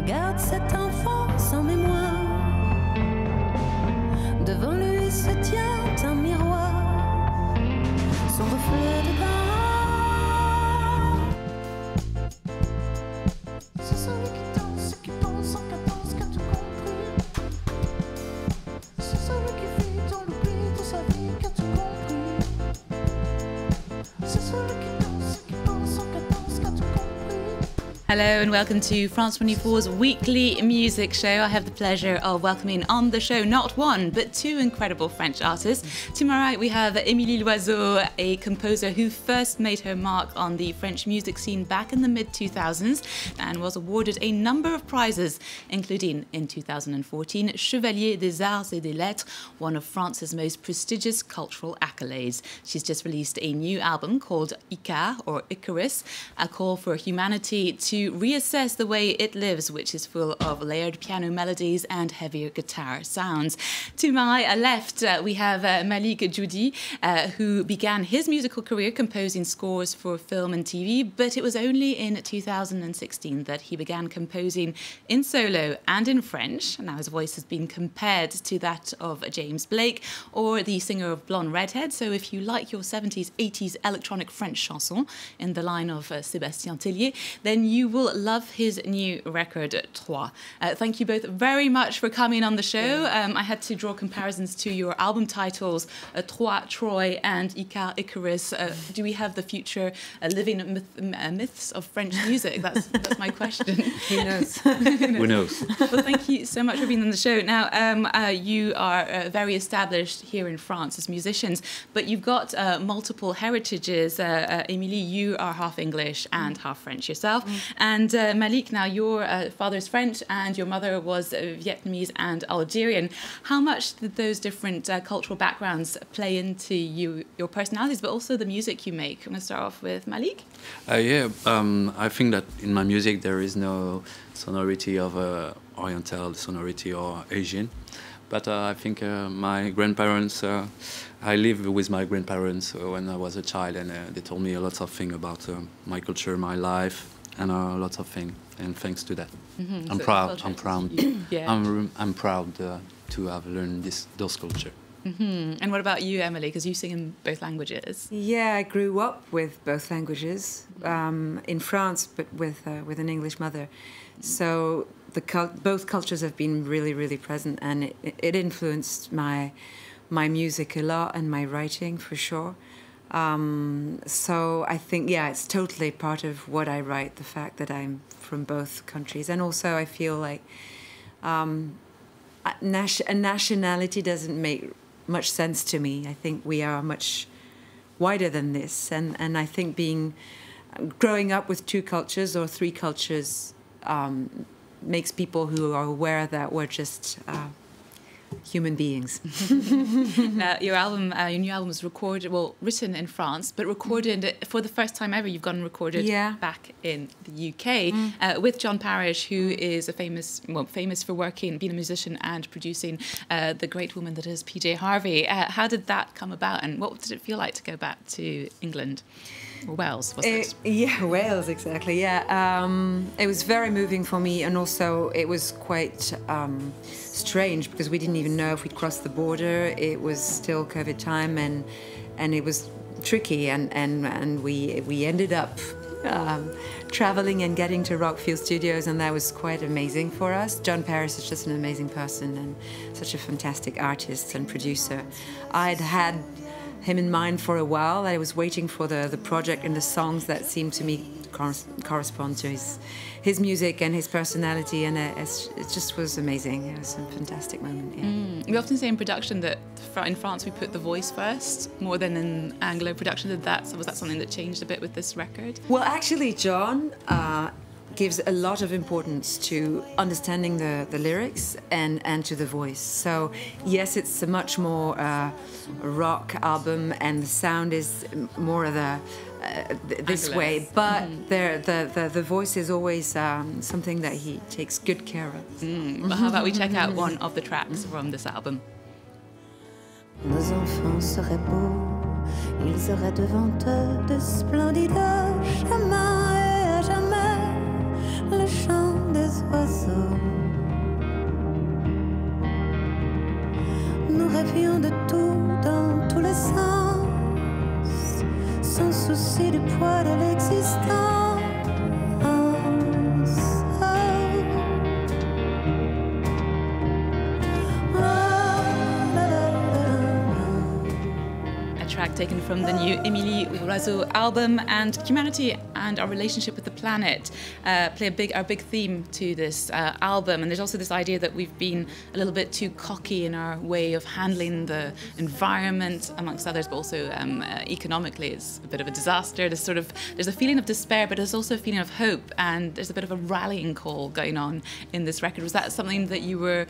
Regarde cet enfant sans mémoire. Devant lui se tient un miroir, son reflet de bain. C'est celui qui danse, qui pense en cadence, qui a tout compris. C'est celui qui vit dans l'oubli de sa vie, qui a tout compris. C'est celui qui danse, qui pense en cadence, qui a tout compris. Hello and welcome to France 24's weekly music show. I have the pleasure of welcoming on the show not one but two incredible French artists. To my right we have Émilie Loizeau, a composer who first made her mark on the French music scene back in the mid-2000s and was awarded a number of prizes, including in 2014 Chevalier des Arts et des Lettres, one of France's most prestigious cultural accolades. She's just released a new album called Icar or Icarus, a call for humanity to reassess the way it lives, which is full of layered piano melodies and heavier guitar sounds. To my left, we have Malik Djoudi, who began his musical career composing scores for film and TV, but it was only in 2016 that he began composing in solo and in French. Now his voice has been compared to that of James Blake or the singer of Blonde Redhead, so if you like your 70s, 80s electronic French chanson in the line of Sébastien Tellier, then you will love his new record, Trois. Thank you both very much for coming on the show. I had to draw comparisons to your album titles, Trois, Troy, and Icar, Icarus. Do we have the future living myths of French music? That's my question. Who knows? Who knows? Well, thank you so much for being on the show. Now, you are very established here in France as musicians, but you've got multiple heritages. Émilie, you are half English and half French yourself. And Malik, now your father is French and your mother was Vietnamese and Algerian. How much did those different cultural backgrounds play into your personalities, but also the music you make? I'm going to start off with Malik. I think that in my music there is no sonority of Oriental sonority or Asian. But I think my grandparents, I lived with my grandparents when I was a child, and they told me a lot of things about my culture, my life, and lots of things. And thanks to that, I'm proud. I'm proud to have learned those culture. And what about you, Emily? Because you sing in both languages. Yeah, I grew up with both languages in France, but with an English mother. So both cultures have been really, really present, and it influenced my music a lot and my writing for sure. So I think, yeah, it's totally part of what I write, the fact that I'm from both countries. And also I feel like a nationality doesn't make much sense to me. I think we are much wider than this. And I think growing up with two cultures or three cultures makes people who are aware that we're just human beings. Your new album was written in France, but recorded for the first time ever. You've gone and recorded back in the UK with John Parrish, who is famous for being a musician and producing The Great Woman That Is PJ Harvey. How did that come about, and what did it feel like to go back to England? Or Wales, was it? Yeah, Wales, exactly, yeah. It was very moving for me, and also it was quite strange because we didn't even know if we'd crossed the border. It was still COVID time, and it was tricky, and we ended up traveling and getting to Rockfield Studios, and that was quite amazing for us. John Parrish is just an amazing person and such a fantastic artist and producer. I'd had him in mind for a while. I was waiting for the project and the songs that seemed to me correspond to his music and his personality, and it just was amazing. It was a fantastic moment. Yeah. We often say in production that in France we put the voice first more than in Anglo production. Was that something that changed a bit with this record? Well, actually, John gives a lot of importance to understanding the lyrics and to the voice. So yes, it's a much more rock album, and the sound is more of this way, but the voice is always something that he takes good care of. Well, how about we check out one of the tracks from this album? Nos enfants seraient beaux, ils auraient devant eux de splendides chemins, et à jamais le chant des oiseaux de l'existence. A track taken from the new Émilie Loizeau album, and humanity and our relationship with the planet play our big theme to this album. And there's also this idea that we've been a little bit too cocky in our way of handling the environment, amongst others, but also economically it's a bit of a disaster. There's a feeling of despair, but there's also a feeling of hope, and there's a bit of a rallying call going on in this record. Was that something that you were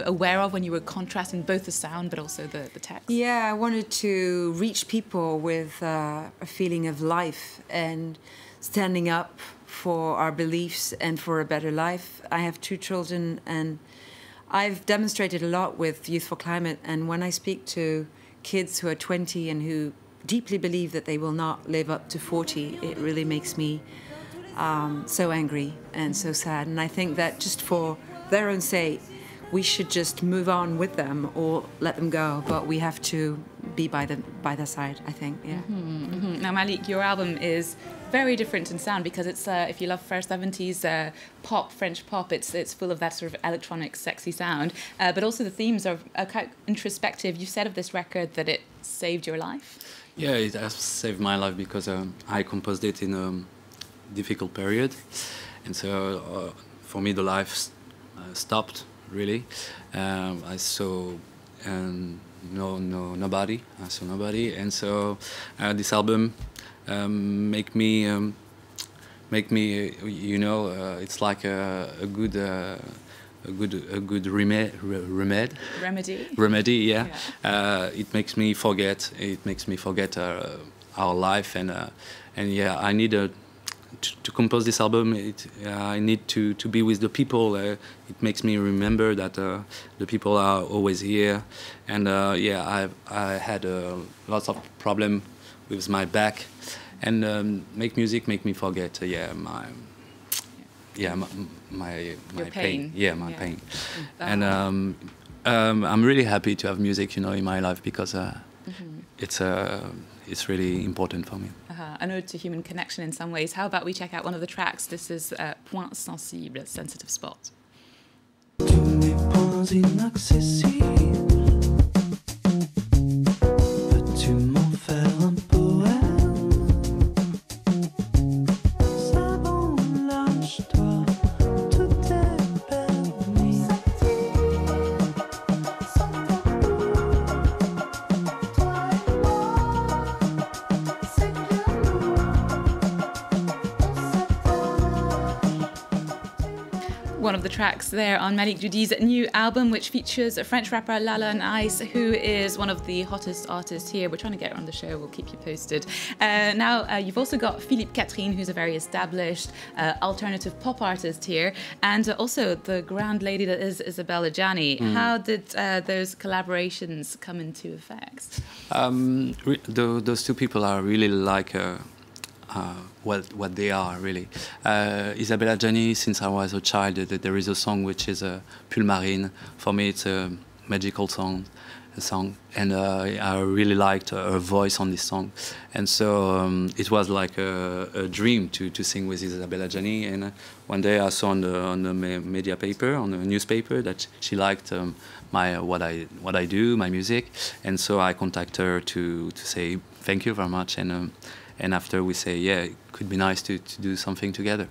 aware of when you were contrasting both the sound but also the text? Yeah, I wanted to reach people with a feeling of life and standing up for our beliefs and for a better life. I have 2 children, and I've demonstrated a lot with Youth for Climate, and when I speak to kids who are 20 and who deeply believe that they will not live up to 40, it really makes me so angry and so sad. And I think that just for their own sake, we should just move on with them or let them go, but we have to be by their side, I think. Yeah. Mm-hmm, mm-hmm. Now, Malik, your album is very different in sound because it's if you love first 70s pop, French pop, it's full of that sort of electronic, sexy sound. But also the themes are quite introspective. You said of this record that it saved your life. Yeah, it has saved my life because I composed it in a difficult period, and so for me the life stopped. Really, I saw nobody. I saw nobody, and so this album make me it's like a good remedy. Yeah. It makes me forget. It makes me forget our life, and yeah, I need to compose this album. I need to be with the people. It makes me remember that the people are always here. And yeah, I had lots of problem with my back, and make music make me forget. My pain. Yeah, my pain. And I'm really happy to have music, in my life because it's really important for me. An ode to human connection in some ways. How about we check out one of the tracks? This is Point Sensible, Sensitive Spot. Tous mes points inaccessibles, peux-tu m'en faire un poème? C'est bon, lâche-toi, tout est permis. Sans tabou, toi et moi, c'est que nous, One of the tracks there on Malik Djoudi's new album, which features a French rapper Lala and Ice, who is one of the hottest artists here. We're trying to get her on the show. We'll keep you posted. Now, you've also got Philippe Catherine, who's a very established alternative pop artist here, and also the grand lady that is Isabelle Adjani. How did those collaborations come into effect? Those 2 people are really like what they are, really. Isabelle Adjani, since I was a child, there is a song which is Pull Marine. For me, it's a magical song, and I really liked her voice on this song. And so it was like a dream to sing with Isabelle Adjani. And one day I saw on the media paper, on the newspaper, that she liked what I do, my music. And so I contacted her to say thank you very much. And after we say, yeah, it could be nice to do something together.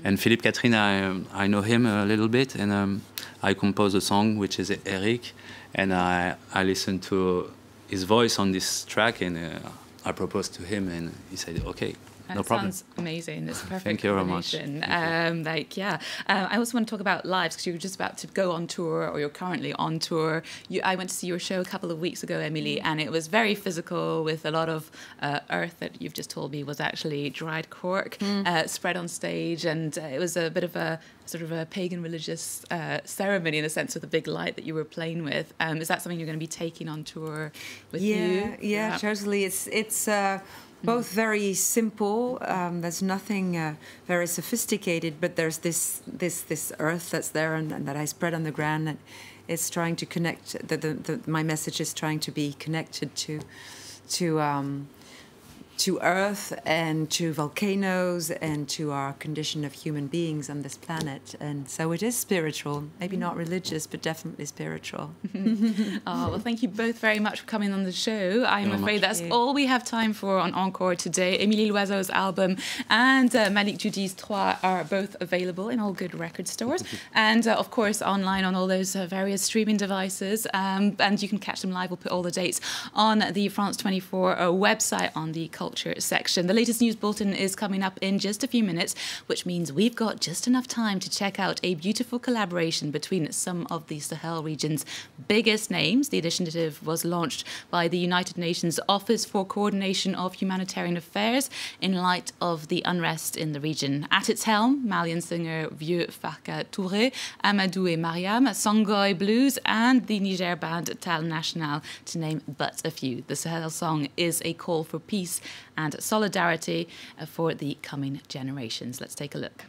And Philippe Catherine, I know him a little bit, and I composed a song which is Eric, and I listened to his voice on this track, and I proposed to him, and he said, okay. No problem. Sounds amazing. It's a perfect. Thank you very much. I also want to talk about lives, because you're just about to go on tour, or you're currently on tour. I went to see your show a couple of weeks ago, Émilie, and it was very physical, with a lot of earth that you've just told me was actually dried cork spread on stage, and it was a bit of a sort of a pagan religious ceremony, in a sense, with a big light that you were playing with. Is that something you're going to be taking on tour with you? Yeah, totally. It's both very simple. There's nothing very sophisticated, but there's this earth that's there and that I spread on the ground, that is trying to connect. My message is trying to be connected to to Earth and to volcanoes and to our condition of human beings on this planet. And so it is spiritual, maybe not religious, but definitely spiritual. Oh, well, thank you both very much for coming on the show. I'm afraid that's all we have time for on Encore today. Émilie Loizeau's album and Malik Djoudi's Trois are both available in all good record stores and, of course, online on all those various streaming devices. And you can catch them live. We'll put all the dates on the France 24 website on the culture section. The latest news bulletin is coming up in just a few minutes, which means we've got just enough time to check out a beautiful collaboration between some of the Sahel region's biggest names. The initiative was launched by the United Nations Office for Coordination of Humanitarian Affairs in light of the unrest in the region. At its helm, Malian singer Vieux Farka Touré, Amadou et Mariam, Songhai Blues, and the Niger band Tal National, to name but a few. The Sahel song is a call for peace and solidarity for the coming generations. Let's take a look.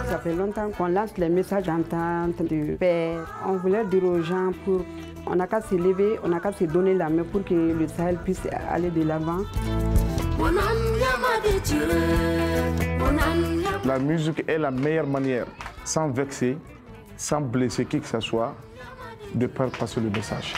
Ça fait longtemps qu'on lance les messages d'entente, de paix. On voulait dire aux gens on n'a qu'à se lever, on n'a qu'à se donner la main pour que le Sahel puisse aller de l'avant. La musique est la meilleure manière, sans vexer, sans blesser qui que ce soit, de faire passer le message.